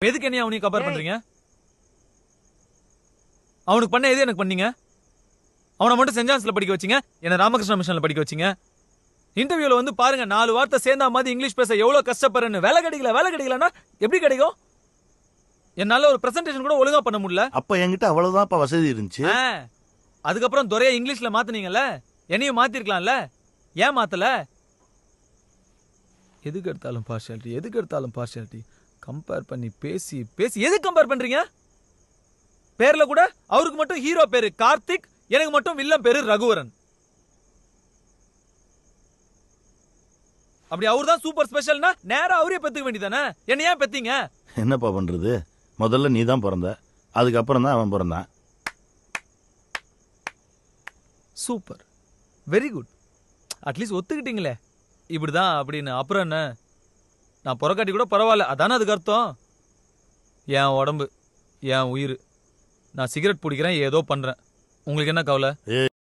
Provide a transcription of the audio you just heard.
எதுக்கு என்ன அவனையும் கம்பேர் பண்றீங்க? அவனுக்கு பண்ண எது எனக்கு பண்ணீங்க? அவனை மட்டும் சென்ட் ஜான்ஸ்ல படிக்க வச்சீங்க, என்ன ராமகிருஷ்ண மிஷன்ல படிக்க வச்சீங்க. இன்டர்வியூல வந்து பாருங்க, 4 வார்த்தை சேர்ந்தா மாதிரி இங்கிலீஷ் பேச எவ்வளவு கஷ்டப்படுறேன்னு. வேலை கிடைக்கலன்னா எப்படி கிடைக்கும்? என்னால ஒரு பிரசன்டேஷன் கூட ஒழுங்கா பண்ண முடியல. அப்ப என்கிட்ட அவ்வளவுதான் வசதி இருந்துச்சு. அதுக்கப்புறம் துரைய இங்கிலீஷ்ல மாத்துனீங்கல்ல, என்னையும் மாத்திருக்கலாம்ல. ஏன் மாத்தல? எதுக்கு எடுத்தாலும் பார்ஷியாலிட்டி கம்பேர் பண்ணி பேசி எதுக்கு கம்பேர் பண்றீங்க? பேர்ல கூட அவருக்கு மட்டும் ஹீரோ பேரு கார்த்திக், எனக்கு மட்டும் வில்லன் பேரு ரகுவரன். அப்படி அவர்தான் சூப்பர் ஸ்பெஷல்னா நேரா அவரே பெத்துக்க வேண்டியதானே, என்ன ஏன் பெத்தீங்க? என்னப்பா பண்றது, முதல்ல நீ தான் பிறந்த, அதுக்கப்புறம் தான் அவன் பிறந்தான். Super, very good. அட்லீஸ்ட் ஒத்துக்கிட்டீங்களே இப்படிதான் அப்படின்னு. அப்புறம் என்ன, நான் புறக்காட்டி கூட பரவாயில்ல, அதானே அதுக்கு அர்த்தம். என் உடம்பு, என் உயிர். நான் சிகரெட் பிடிக்கிறேன், ஏதோ பண்றேன், உங்களுக்கு என்ன கவலை?